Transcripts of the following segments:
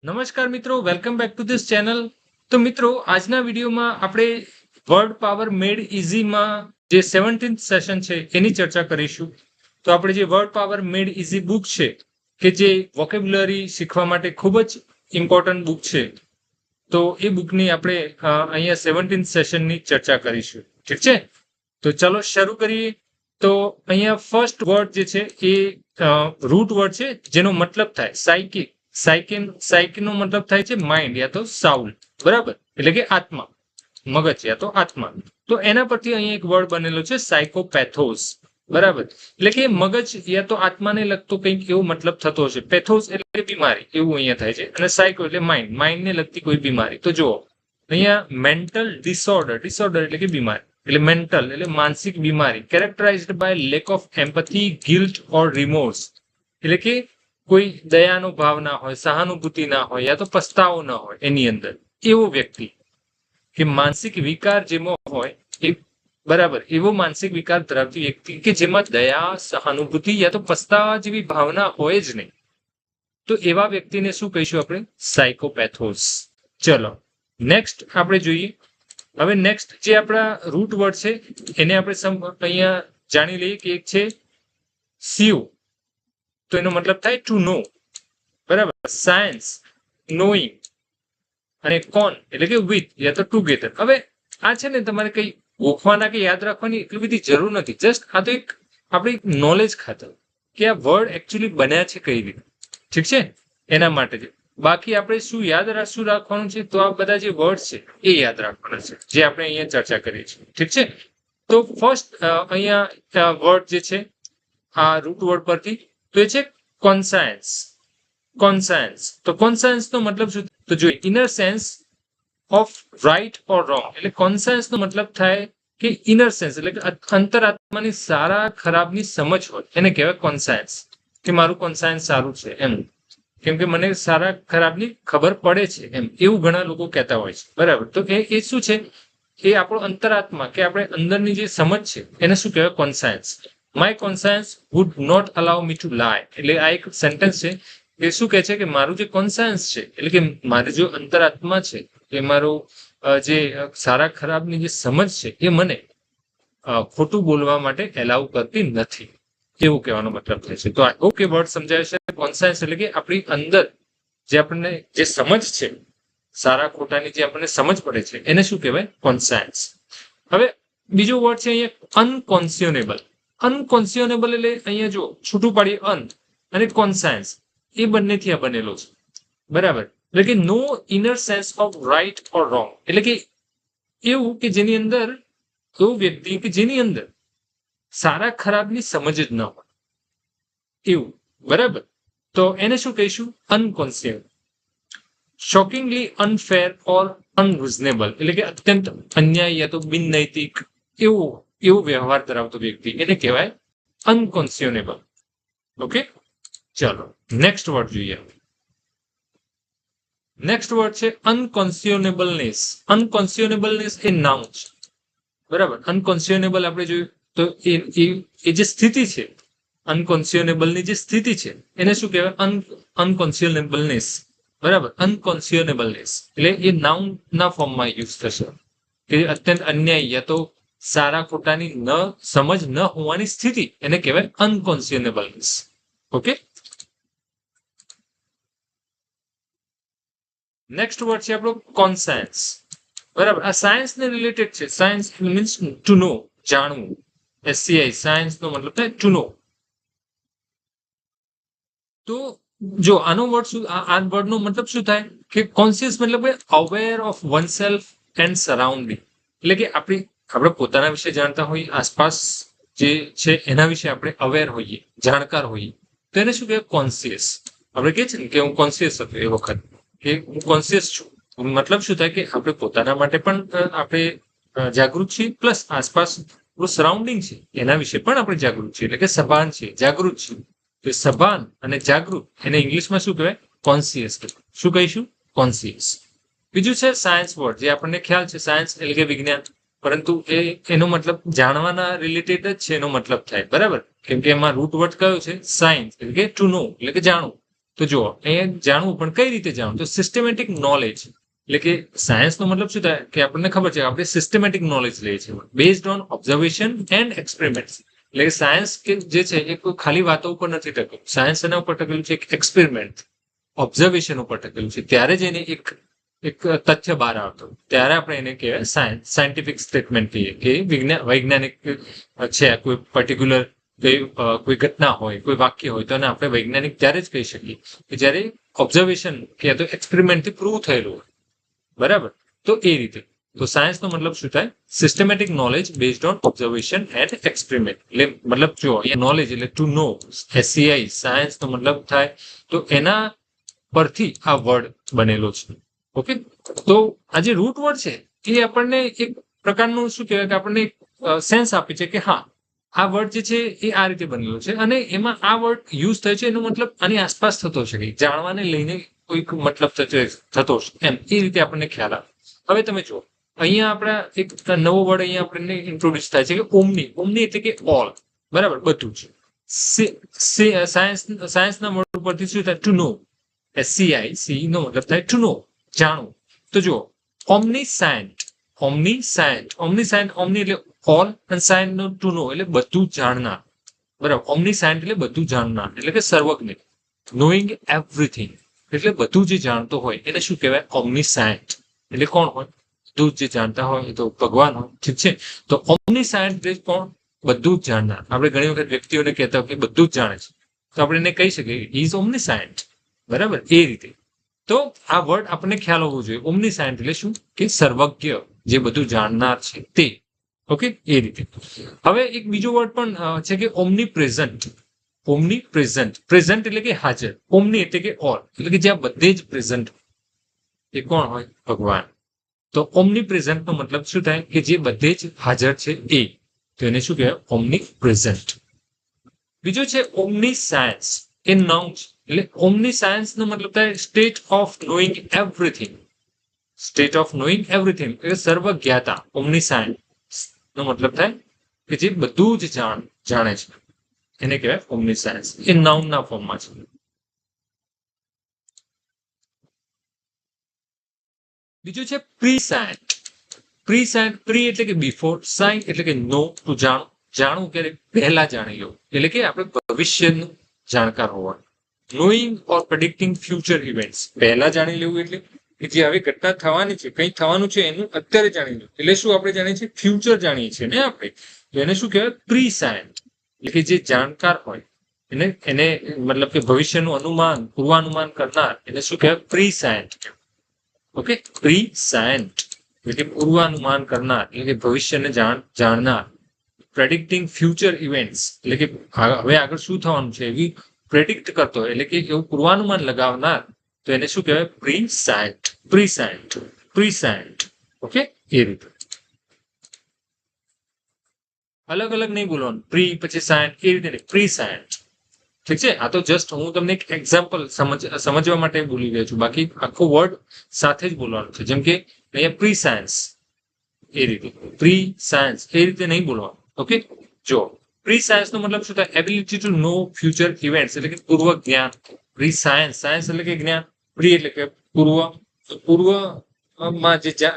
નમસ્કાર મિત્રો, welcome back to this channel. તો મિત્રો, આજના વિડીયોમાં આપણે વર્ડ પાવર મેડ ઇઝીમાં જે 17th સેશન છે એની ચર્ચા કરીશું. તો આપણે જે વર્ડ પાવર મેડ ઇઝી બુક છે કે જે વોકેબ્યુલરી શીખવા માટે ખૂબ જ ઇમ્પોર્ટન્ટ બુક છે, તો એ બુકની આપણે અહીંયા 17th સેશનની ચર્ચા કરીશું. ઠીક છે, તો ચાલો શરૂ કરીએ. તો અહીંયા ફર્સ્ટ વર્ડ જે છે એ રૂટ વર્ડ છે જેનો મતલબ થાય સાયકિક. સાયકિનો મતલબ થાય છે માઇન્ડ યા તો સાઉલ, બરાબર, એટલે કે આત્મા, મગજ યા તો આત્મા. તો એના પરથી અહીંયા એક વર્ડ બનેલો છે સાયકોપેથોસ, બરાબર, એટલે કે મગજ યા તો આત્માને લગતો કંઈક એવો મતલબ થતો હશે. પેથોસ એટલે બીમારી, એવું અહીંયા થાય છે, અને સાયકો એટલે માઇન્ડને લગતી કોઈ બીમારી. તો જુઓ અહીંયા મેન્ટલ ડિસઓર્ડર એટલે કે બીમારી, એટલે મેન્ટલ એટલે માનસિક બીમારી, કેરેક્ટરાઇઝડ બાય લેક ઓફ એમ્પથી, ગિલ્ટ ઓર રિમોર્સ, એટલે કે કોઈ દયાનો ભાવ ના હોય, સહાનુભૂતિ ના હોય, યા તો પસ્તાવો ના હોય એની અંદર, એવો વ્યક્તિ કે માનસિક વિકાર જેમાં હોય એ, બરાબર, એવો માનસિક વિકાર ધરાવતી વ્યક્તિ કે જેમાં દયા, સહાનુભૂતિ યા તો પસ્તાવા જેવી ભાવના હોય જ નહીં, તો એવા વ્યક્તિને શું કહીશું આપણે? સાયકોપેથોસ. ચલો નેક્સ્ટ આપણે જોઈએ. હવે નેક્સ્ટ જે આપણા રૂટ વર્ડ છે એને આપણે અહીંયા જાણી લઈએ કે એક છે સીવ, તો એનો મતલબ થાય ટુ નો, બરાબર. સાયન્સ, નોઈંગ, અને કોન એટલે કે વિથ યા તો ટુગેધર. હવે આ છે ને તમારે કઈ ગોખવાના કે યાદ રાખવાની એટલી બધી જરૂર નથી. જસ્ટ આ તો એક આપણી નોલેજ ખાતર કે આ વર્ડ એકચ્યુઅલી બન્યા છે કઈ રીતે, ઠીક છે, એના માટે છે. બાકી આપણે શું રાખવાનું છે? તો આ બધા જે વર્ડ છે એ યાદ રાખવાના છે જે આપણે અહીંયા ચર્ચા કરીએ છીએ, ઠીક છે. તો ફર્સ્ટ અહીંયા વર્ડ જે છે આ રૂટ વર્ડ પરથી, તો એ છે કોન્સાયન્સ. તો કોન્સાયન્સ નો મતલબ શું? તો જોઈએ, inner sense of right or wrong, એટલે કોન્સાયન્સ નો મતલબ થાય કે ઇનર સેન્સ એટલે કે અંતરાત્માની સારા ખરાબની સમજ હોય એને કહેવાય કોન્સાયન્સ, કે મારું કોન્સાયન્સ સારું છે એમ, કેમ કે મને સારા ખરાબની ખબર પડે છે એમ, એવું ઘણા લોકો કહેતા હોય છે, બરાબર. તો એ શું છે? એ આપણો અંતરાત્મા કે આપણે અંદરની જે સમજ છે એને શું કહેવાય? Conscience. My conscience would not allow me to lie, એટલે આ એક સેન્ટેન્સ છે એ શું કહે છે કે મારું જે કોન્સાયન્સ છે એટલે કે મારી જો અંતરાત્મા છે એ મારું જે સારા ખરાબની જે સમજ છે એ મને ખોટું બોલવા માટે એલાઉ કરતી નથી, એવું કહેવાનો મતલબ થાય છે. તો આઈ હોપ કે વર્ડ સમજાય છે. કોન્સાયન્સ એટલે કે આપણી અંદર જે આપણને જે સમજ છે, સારા ખોટાની જે આપણને સમજ પડે છે એને શું કહેવાય? કોન્સાયન્સ. હવે બીજો વર્ડ છે અહીંયા અનકોન્સિયોનેબલ. અનકોન્સિયોનેબલ એટલે અહીંયા જો છૂટું પાડીએ અન અને કોન્સાયન્સ, એ બંનેથી આ બનેલો છે, બરાબર. એટલે કે no inner sense of right or wrong, એટલે કે એવું કે જેની અંદર એવું વ્યક્તિ કે જેની અંદર સારા ખરાબની સમજ જ ન હોય એવું, બરાબર. તો એને શું કહીશું? અનકોન્સિયસ. શોકિંગલી અનફેર ઓર અનરિઝનેબલ, એટલે કે અત્યંત અન્યાયી યા તો બિનનૈતિક એવો વ્યવહાર ધરાવતો વ્યક્તિ એને કહેવાય અનકોન્સિયોનેબલ. ઓકે, ચાલો નેક્સ્ટ વર્ડ જોઈએ. નેક્સ્ટ વર્ડ છે અનકોન્સિયોનેબલનેસ. અનકોન્સિયોનેબલનેસ એ નાઉન છે, બરાબર. અનકોન્સિયોનેબલ આપણે જોયું તો એ જે સ્થિતિ છે, અનકોન્સિયોનેબલની જે સ્થિતિ છે એને શું કહેવાય? અનકોન્સિયોનેબલનેસ, બરાબર. અનકોન્સિયોનેબલનેસ એટલે એ નાઉન ના ફોર્મમાં યુઝ થશે કે અત્યંત અન્યાયી યા તો સારા ખોટાની સમજ ન હોવાની સ્થિતિ એને કહેવાય અનકોન્સિયોનેબલનેસ. ઓકે, નેક્સ્ટ વર્ડ છે આપણો કોન્સાયન્સ, બરાબર. આ સાયન્સ ને રિલેટેડ છે. સાયન્સ મીન્સ ટુ નો, જાણવું. SCI, સાયન્સ નો મતલબ થાય ટુ નો. તો જો આનો વર્ડ શું, આ વર્ડ નો મતલબ શું થાય કે કોન્શિયસ મતલબ અવેર ઓફ વનસેલ્ફ એન્ડ સરાઉન્ડિંગ, એટલે કે આપણે પોતાના વિશે જાણતા હોઈએ, આસપાસ જે છે એના વિશે આપણે અવેર હોઈએ, જાણકાર હોઈએ, તો એને શું કહેવાય? કોન્શિયસ. આપણે કહે છે ને કે હું કોન્શિયસ હતો એ વખત કે હું કોન્શિયસ છું, મતલબ શું થાય કે આપણે પોતાના માટે પણ આપણે જાગૃત છીએ, પ્લસ આસપાસ સરાઉન્ડિંગ છે એના વિશે પણ આપણે જાગૃત છીએ, એટલે કે સભાન છીએ, જાગૃત છીએ. તો સભાન અને જાગૃત એને ઇંગ્લિશમાં શું કહેવાય? કોન્શિયસ. શું કહીશું? કોન્શિયસ. બીજું છે સાયન્સ વર્ડ, જે આપણને ખ્યાલ છે સાયન્સ એટલે કે વિજ્ઞાન, પરંતુ એનો મતલબ જાણવાના રિલેટેડ જ છે એનો મતલબ થાય, બરાબર. કેમ કે એમાં રૂટ વર્ડ કયો છે? સાયન્સ, એટલે કે ટુ નો એટલે કે જાણવું. તો જુઓ અહીંયા જાણવું, પણ કઈ રીતે જાણવું? તો સિસ્ટમેટિક નોલેજ, એટલે કે સાયન્સનો મતલબ શું થાય કે આપણને ખબર છે આપણે સિસ્ટમેટિક નોલેજ લઈએ છીએ based on observation and experiment. એટલે કે સાયન્સ કે જે છે એ કોઈ ખાલી વાતો ઉપર નથી ટકેલું. સાયન્સ એના ઉપર ટકેલું છે એક એક્સપેરિમેન્ટ, ઓબ્ઝર્વેશન ઉપર ટકેલું છે. ત્યારે જ એને એક તથ્ય બહાર આવતો, ત્યારે આપણે એને કહેવાય સાયન્ટિફિક સ્ટેટમેન્ટ કહીએ કે વૈજ્ઞાનિક છે. કોઈ પર્ટિક્યુલર કોઈ ઘટના હોય, કોઈ વાક્ય હોય, તો એને આપણે વૈજ્ઞાનિક ત્યારે જ કહી શકીએ કે જ્યારે ઓબ્ઝર્વેશન કે તો એક્સપેરિમેન્ટથી પ્રૂવ થયેલું હોય. બરાબર? તો એ રીતે તો સાયન્સનો મતલબ શું થાય? Systematic knowledge based on observation and experiment. એટલે મતલબ જો અહીંયા નોલેજ એટલે ટુ નો, એસસીઆઈ સાયન્સનો મતલબ થાય તો એના પરથી આ વર્ડ બનેલો છે. ઓકે, તો આ જે રૂટ વર્ડ છે એ આપણને એક પ્રકારનું શું કહેવાય કે આપણને સેન્સ આપે છે કે હા આ વર્ડ જે છે એ આ રીતે બનેલો છે અને એમાં આ વર્ડ યુઝ થાય છે એનો મતલબ આની આસપાસ થતો છે, કે જાણવાને લઈને કોઈક મતલબ થતો છે એમ, એ રીતે આપણને ખ્યાલ આવે. હવે તમે જુઓ અહીંયા આપણા એક નવો વર્ડ અહીંયા આપણને ઇન્ટ્રોડ્યુસ થાય છે કે ઓમની. ઓમની એટલે કે ઓલ. બરાબર? બધું જ. સાયન્સના વર્ડ પરથી શું થાય? ટુ નો. SCIC નો મતલબ થાય ટુ નો, જાણવું. તો જુઓ ઓમનીસાયન્ટ, ઓમનીસાયન્ટ, ઓમનીસાયન્ટ, ઓમની એટલે ઓલ અને સાયન્ટ નો ટુ નો એટલે બધું જાણનાર. બરાબર? ઓમનીસાયન્ટ એટલે બધું જાણનાર, એટલે કે સર્વજ્ઞ. નોઈંગ એવરીથિંગ એટલે બધું જે જાણતો હોય એને શું કહેવાય? ઓમનીસાયન્ટ. એટલે કોણ હોય? બધું જે જાણતા હોય એ તો ભગવાન હોય. ઠીક છે, તો ઓમનીસાયન્ટ એટલે કોણ? બધું જ જાણનાર. આપણે ઘણી વખત વ્યક્તિઓને કહેતા હોય કે બધું જ જાણે છે, તો આપણે એને કહી શકીએ ઇઝ ઓમનીસાયન્ટ. બરાબર? એ રીતે તો આ વર્ડ આપણને ખ્યાલ હોવો જોઈએ. ઓમનીસાયન્ટ એટલે શું? કે સર્વજ્ઞ, જે બધું જાણનાર છે તે. ઓકે, એ રીતે. હવે એક બીજો વર્ડ પણ છે કે ઓમની પ્રેઝન્ટ. ઓમની પ્રેઝન્ટ, પ્રેઝન્ટ એટલે કે હાજર. ઓમની એટલે કે ઓલ, એટલે કે જ્યાં બધે જ પ્રેઝન્ટ એ કોણ હોય? ભગવાન. તો ઓમની પ્રેઝન્ટનો મતલબ શું થાય? કે જે બધે જ હાજર છે એ. તો એને શું કહેવાય? ઓમની પ્રેઝન્ટ. બીજો છે ઓમની સાયન્સ. એ નાઉન છે. એટલે ઓમની સાયન્સ નો મતલબ થાય state of knowing everything. State of knowing everything એટલે સર્વજ્ઞાતા. ઓમની સાયન્સ નો મતલબ થાય કે જે બધું જ જાણે છે એને કહેવાય ઓમની સાયન્સ. એ નાઉન ના ફોર્મમાં છે. બીજું છે pre Cyient. Prescient, pre એટલે કે બિફોર, સાયન્ટ એટલે કે નો, ટુ જાણવું. જાણવું ક્યારે? પહેલા જાણી લો, એટલે કે આપણે ભવિષ્યનું જાણકાર હોવા. નોઈંગ ઓર પ્રેડિક્ટિંગ ફ્યુચર ઇવેન્ટ્સ, પહેલા જાણી લેવું એટલે કે જે હવે ઘટના થવાની છે, કંઈ થવાનું છે એનું અત્યારે જાણી લો. એટલે શું આપણે જાણીએ છીએ? ફ્યુચર જાણીએ છીએ ને આપણે. તો એને શું કહેવાય? પ્રી સાયન્ટ. એટલે કે જે જાણકાર હોય એને મતલબ કે ભવિષ્યનું અનુમાન, પૂર્વાનુમાન કરનાર એને શું કહેવાય? Prescient. Okay, pre Cyient એટલે કે પૂર્વાનુમાન કરનાર, એટલે કે ભવિષ્યને જાણનાર. પ્રેડિક્ટિંગ ફ્યુચર ઇવેન્ટ્સ એટલે કે હવે આગળ શું થવાનું છે એવી પ્રેડિક્ટ કરતો હોય, એટલે કે એવું પૂર્વાનુમાન લગાવનાર. તો એને શું કહેવાય? Prescient. Prescient, prescient. Okay, એ રીતે અલગ અલગ નહીં બોલવાનું. પ્રી પછી સાયન્ટ, એ રીતે પ્રી સાયન્ટ. ઠીક છે, આ તો જસ્ટ હું તમને એક એક્ઝામ્પલ સમજવા માટે બોલી રહ્યો છું. બાકી આખો વર્ડ સાથે જ બોલવાનું છે. જેમ કે અહીંયા પ્રી સાયન્સ, એ રીતે પ્રી સાયન્સ, એ રીતે નહીં બોલવાનું. ઓકે, જો પ્રી સાયન્સ નો મતલબ શું થાય? Ability to know future events, એટલે કે પૂર્વ જ્ઞાન. પ્રી સાયન્સ, સાયન્સ એટલે કે જ્ઞાન. પ્રી એટલે કે પૂર્વ. પૂર્વમાં જે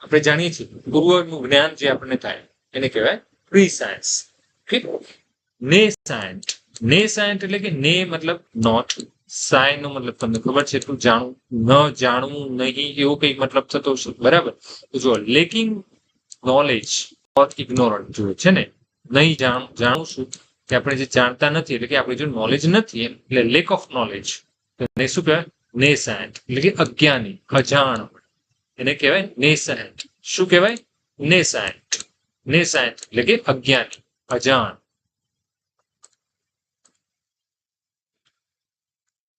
આપણે જાણીએ છીએ પૂર્વનું જ્ઞાન જે આપણને થાય એને કહેવાય પ્રી સાયન્સ. ઓકે, ને સાયન્ટ. ને સાયન્ટ એટલે કે ને મતલબ નોટ, સાયન નો મતલબ તમને ખબર છે એટલું જાણવું, ન જાણવું નહીં એવો કઈ મતલબ થતો છે. બરાબર? તો જો લેકિંગ નોલેજ ઓર ઇગ્નોરન્ટ જોઈએ છે ને. નહીં જાણવું શું? કે આપણે જે જાણતા નથી, એટલે કે આપણે જો નોલેજ નથી એમ, એટલે લેક ઓફ નોલેજ. એને શું કહેવાય? ને સાયન્ટ એટલે કે અજ્ઞાની, અજાણ. એને કહેવાય ને સાયન્ટ. શું કહેવાય? ને સાયન્ટ. ને સાયન્ટ એટલે કે અજ્ઞાની, અજાણ.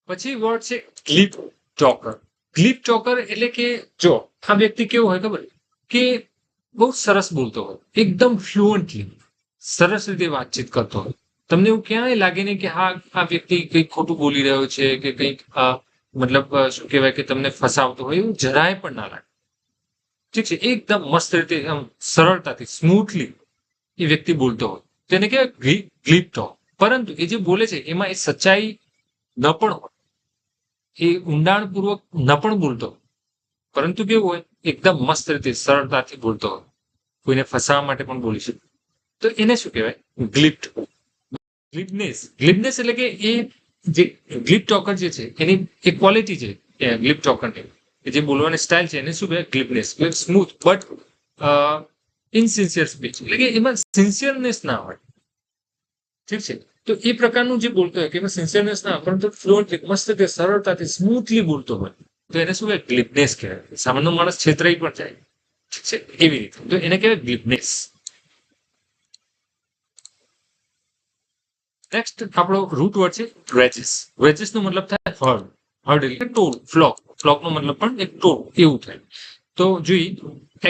પછી વર્ડ છે ગ્લિપ ટોકર. ગ્લિપ ટોકર એટલે કે જો આ વ્યક્તિ કેવો હોય ખબર? કે બહુ સરસ બોલતો હોય, એકદમ ફ્લુઅન્ટલી સરસ રીતે વાતચીત કરતો હોય. તમને એવું ક્યાંય લાગે નહીં કે હા આ વ્યક્તિ કંઈક ખોટું બોલી રહ્યો છે કે કંઈક મતલબ શું કહેવાય કે તમને ફસાવતો હોય, એવું જરાય પણ ના લાગે. ઠીક છે, એકદમ મસ્ત રીતે આમ સરળતાથી સ્મૂથલી એ વ્યક્તિ બોલતો હોય તેને કહેવાય ગ્લિપ ટોક. પરંતુ એ જે બોલે છે એમાં એ સચ્ચાઈ ન પણ હોય, એ ઊંડાણપૂર્વક ન પણ બોલતો હોય, પરંતુ કેવું હોય એકદમ મસ્ત રીતે સરળતાથી બોલતો હોય, કોઈને ફસાવા માટે પણ બોલી શકે, તો એને શું કહેવાય? ગ્લિપ્ટ. ગ્લિપનેસ એટલે કે એ જે ગ્લિપ ટોકર જે છે એની એક ક્વોલિટી છે ગ્લિપ ટોકરની, જે બોલવાની સ્ટાઇલ છે એને શું કહેવાય? ગ્લિપનેસ. એટલે સ્મૂથ બટ ઇનસિન્સિયર સ્પીચ, એટલે કે એમાં સિન્સિયરનેસ ના હોય. ઠીક છે, તો એ પ્રકારનું જે બોલતો હોય કે એમાં સિન્સિયરનેસ ના હોય, પરંતુ ફ્લુઅન્ટલી મસ્ત રીતે સરળતાથી સ્મૂથલી બોલતો હોય, તો એને શું કહેવાય? ગ્લિપનેસ કહેવાય. સામાન્ય માણસ છેતરાઈ પણ જાય, ઠીક છે, એવી રીતે, તો એને કહેવાય ગ્લિપનેસ. નેક્સ્ટ આપણો રૂટ વર્ડ છે ગ્રેજીસ. ગ્રેજીસ નો મતલબ થાય હર્ડ. હર્ડ એટલે ટોળ, ફ્લોક. ફ્લોક નો મતલબ પણ એક ટોળ એવું થાય. તો જોઈએ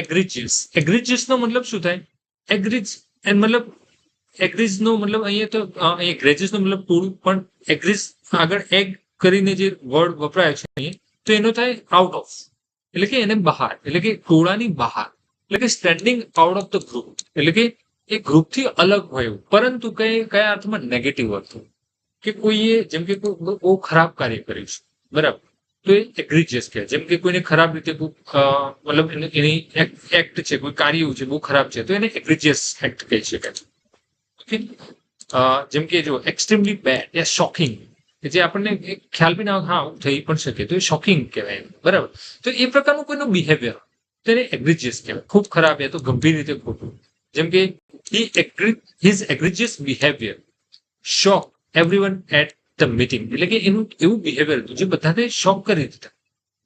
એગ્રીજિયસ. એગ્રીજિયસ નો મતલબ શું થાય? એગ્રીજ મતલબ એગ્રીજ નો મતલબ અહીંયા તો અહીંયા ગ્રેજીસ નો મતલબ ટોળું, પણ એગ્રીજ આગળ એગ કરીને જે વર્ડ વપરાય છે અહીંયા, તો એનો થાય આઉટ ઓફ, એટલે કે એને બહાર, એટલે કે ટોળાની બહાર, એટલે કે standing out of the group, એટલે કે એ ગ્રુપથી અલગ હોય એવું, પરંતુ કયા અર્થમાં? નેગેટિવ અર્થ, કે કોઈએ જેમ કે બહુ ખરાબ કાર્ય કર્યું છે, બરાબર, તો એ એગ્રીજિયસ કહેવાય. જેમ કે કોઈને ખરાબ રીતે મતલબ એની એક્ટ છે, કોઈ કાર્ય છે બહુ ખરાબ છે, તો એને એગ્રીજિયસ એક્ટ કહી શકાય. ઓકે, જેમ કે જો એક્સ્ટ્રીમલી બેડ યા શોકિંગ, કે જે આપણને ખ્યાલ બી ના હા થઈ પણ શકે, તો એ શોકિંગ કહેવાય, બરાબર. તો એ પ્રકારનું કોઈનું બિહેવિયર તો એને એગ્રીજિયસ કહેવાય. ખૂબ ખરાબ, એ તો ગંભીર રીતે ખોટું. જેમ કે his egregious behavior shock everyone at the meeting, એટલે કે એનું એવું બિહેવિયર હતું જે બધાને શોક કરી દીધા,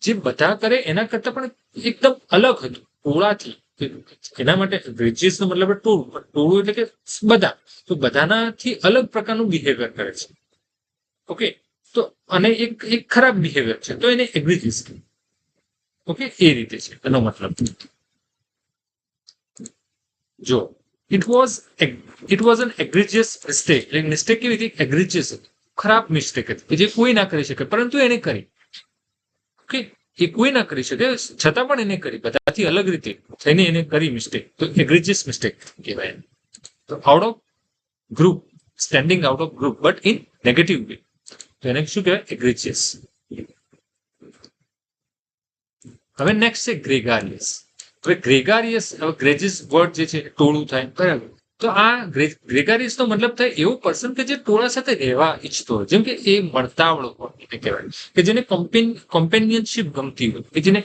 જે બધા કરે એના કરતા પણ એકદમ અલગ હતું ટોળાથી. એના માટે ગ્રેજીયસ નો મતલબ ટોળું, પણ ટોળું એટલે કે બધા, તો બધાનાથી અલગ પ્રકારનું બિહેવિયર કરે છે. ઓકે, તો અને એક ખરાબ બિહેવિયર છે, તો એને એગ્રીજિયસ. ઓકે, એ રીતે છે એનો મતલબ. જો ઇટ વોઝ એન એગ્રીજિયસ મિસ્ટેક, એટલે મિસ્ટેક કેવી હતી? એગ્રીજિયસ, ખરાબ મિસ્ટેક હતી, જે કોઈ ના કરી શકે, પરંતુ એને કરી. ઓકે, એ કોઈ ના કરી શકે છતાં પણ એને કરી, બધાથી અલગ રીતે થઈને એને કરી મિસ્ટેક, તો એગ્રીજિયસ મિસ્ટેક કહેવાય. તો out of group, standing out of group, but in negative way, તો એને શું કહેવાય? એગ્રીજિયસ. હવે નેક્સ્ટ છે ગ્રેગારિયસ. હવે ગ્રેગારિયસ, હવે ગ્રેજીસ વર્ડ જે છે ટોળું થાય, બરાબર. તો આ ગ્રેગારિયસ નો મતલબ થાય એવો પર્સન કે જે ટોળા સાથે રહેવા ઈચ્છતો હોય, જેમ કે એ મળતાવળો હોય એને કહેવાય, કે જેને કમ્પેનિયનશિપ ગમતી હોય, કે જેને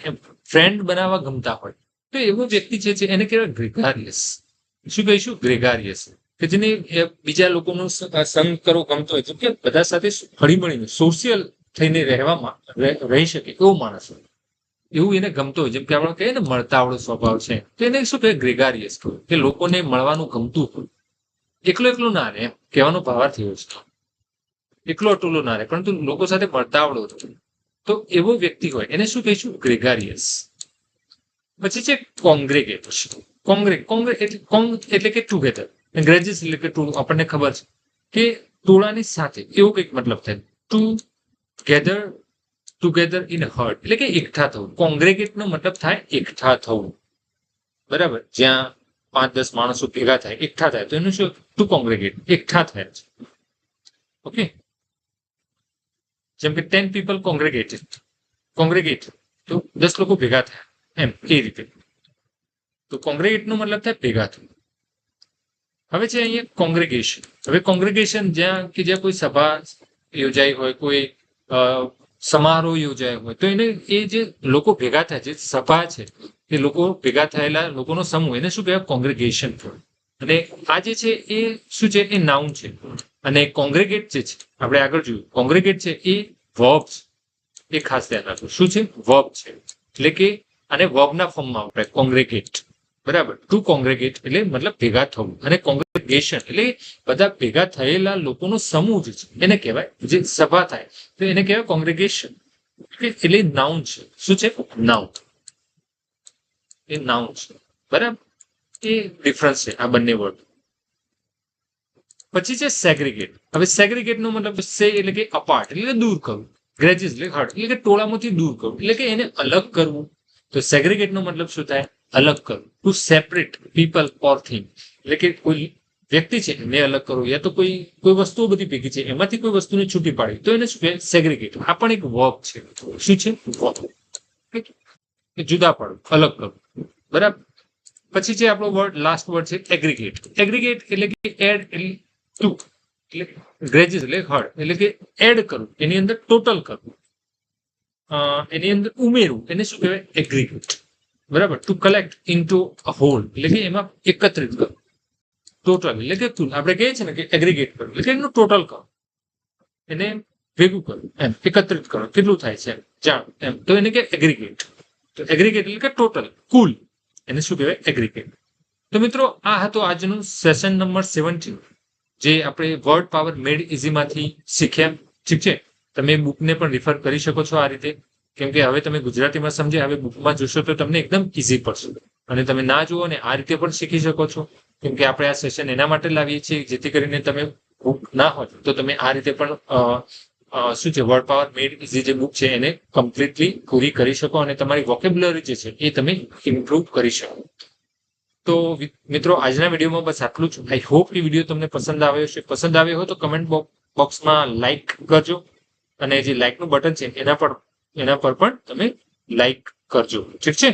ફ્રેન્ડ બનાવવા ગમતા હોય, તો એવો વ્યક્તિ છે એને કહેવાય ગ્રેગારિયસ. શું કહીશું? ગ્રેગારિયસ, કે જેને બીજા લોકોનો સંગ કરવો ગમતો હોય, જેમ કે બધા સાથે હળીમળીને સોશિયલ થઈને રહેવામાં રહી શકે એવો માણસ હોય, એવું એને ગમતો હોય. જેમ કે આપણે કહીએ ને મળતાવળો સ્વભાવ છે, તો એને શું કહે? ગ્રેગારિયસ, કે લોકોને મળવાનું ગમતું હોય, એકલો ના રહે, એમ કહેવાનો ભાવાર્થ એવો છે. એકલો અટુલો ના રહે, પરંતુ લોકો સાથે મળતાવળો થાય, તો એવો વ્યક્તિ હોય એને શું કહીશું? ગ્રેગારિયસ. પછી છે કોંગ્રેગેટ. એટલે કે ટુગેધર. ગ્રેજીસ એટલે કે ટોળું, આપણને ખબર છે કે ટોળાની સાથે, એવું કંઈક મતલબ થાય. ટુગેધર ઇન હર્ડ, એટલે કે એકઠા થવું. કોંગ્રેગેટ નો મતલબ થાય એકઠા થવું, બરાબર. જ્યાં 5-10 માણસો ભેગા થાય, એકઠા થાય, તો એનું શું? ટુ કોંગ્રેગેટ, એકઠા થયા છે. ઓકે, જેમ કે 10 people કોંગ્રેગેટ, તો 10 લોકો ભેગા થયા, એમ એ રીતે. તો કોંગ્રેગેટ નો મતલબ થાય ભેગા થવું. હવે છે અહીંયા કોંગ્રેગેશન. હવે કોંગ્રેગેશન જ્યાં કોઈ સભા યોજાઈ હોય, કોઈ સમારોહ યોજાયો હોય, તો એને એ જે લોકો ભેગા થાય, જે સભા છે, એ લોકો ભેગા થયેલા લોકોનો સમૂહ, એને શું કહેવાય? કોંગ્રેગેશન. અને આ જે છે એ શું છે? એ નાઉન છે. અને કોંગ્રેગેટ જે છે આપણે આગળ જોયું, કોંગ્રેગેટ છે એ વર્બ છે, એ ખાસ ધ્યાન રાખો. શું છે? વર્બ છે, એટલે કે આને વર્બના ફોર્મમાં વપરાય કોંગ્રેગેટ, બરાબર. ટુ કોંગ્રેગેટ એટલે મતલબ ભેગા થવું, અને કોંગ્રેગેશન એટલે બધા ભેગા થયેલા લોકોનો સમૂહ છે એને કહેવાય. જે સભા થાય તો એને કહેવાય કોંગ્રેગેશન, એટલે નાઉન છે. શું છે? નાઉન, એ નાઉન છે, બરાબર. એ ડિફરન્સ છે આ બંને વર્ડ. પછી છે સેગ્રીગેટ. હવે સેગ્રીગેટ નો મતલબ સે એટલે કે અપાર્ટ, એટલે દૂર કરવું. ગ્રેજીસ એટલે હર્ટ, એટલે કે ટોળામાંથી દૂર કરવું, એટલે કે એને અલગ કરવું. તો સેગ્રીગેટ નો મતલબ શું થાય? અલગ કરવું. ટુ સેપરેટ પીપલ ઓર થિંગ, એટલે કે કોઈ વ્યક્તિ છે એને અલગ કરો, યા તો કોઈ વસ્તુઓ બધી ભેગી છે એમાંથી કોઈ વસ્તુને છૂટી પાડી, તો એને શું કહેવાય? સેગ્રીગેટ. આ પણ એક વર્બ છે. શું છે? વર્બ. જુદા પાડો, અલગ કરો. બરાબર. પછી જે આપણો વર્ડ લાસ્ટ વર્ડ છે એગ્રીગેટ. એગ્રીગેટ એટલે કે એડ ટુ, એટલે ગ્રેજીસ એટલે હળ, એટલે કે એડ કરવું, એની અંદર ટોટલ કરવું, એની અંદર ઉમેરવું, એને શું કહેવાય? એગ્રીગેટ. બરાબર. To collect into a whole, એટલે કે એમાં એકત્રિત કરવું. ટોટલ એટલે કે કુલ. આપણે કહીએ છીએ ને કે એગ્રીગેટ કરવું એટલે કે એનું ટોટલ કરો, એને ભેગું કરવું, એમ એકત્રિત કરો, કેટલું થાય છે એમ જાણો, એમ તો એને કે એગ્રીગેટ. તો એગ્રીગેટ એટલે કે ટોટલ, કુલ, એને શું કહેવાય? એગ્રીગેટ. તો મિત્રો આ હતો આજનું સેશન નંબર 17, જે આપણે વર્ડ પાવર મેડ ઇઝી માંથી શીખ્યા. ઠીક છે. તમે બુકને પણ રિફર કરી શકો છો આ રીતે, કેમ કે હવે તમે ગુજરાતીમાં સમજ્યા, હવે બુકમાં જોશો તો તમને એકદમ ઇઝી પડશે. અને તમે ના જુઓ ને આ રીતે પણ શીખી શકો છો, કેમ કે આપણે આ સેશન એના માટે લાવીએ છીએ જેથી કરીને તમે બુક ના હોય તો તમે આ રીતે પણ શું છે વર્ડ પાવર મેડ ઇઝી જે બુક છે એને કમ્પ્લીટલી પૂરી કરી શકો અને તમારી વોકેબ્યુલરી જે છે એ તમે ઇમ્પ્રૂવ કરી શકો. તો મિત્રો આજના વિડીયોમાં બસ આટલું જ. આઈ હોપ એ વિડીયો તમને પસંદ આવ્યો છે. પસંદ આવ્યો હોય તો કમેન્ટ બોક્સમાં લાઈક કરજો, અને જે લાઈકનું બટન છે એના પર પણ તમે લાઈક કરજો. ઠીક છે.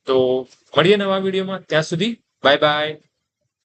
તો મળીએ નવા વિડીયોમાં. ત્યાં સુધી બાય બાય.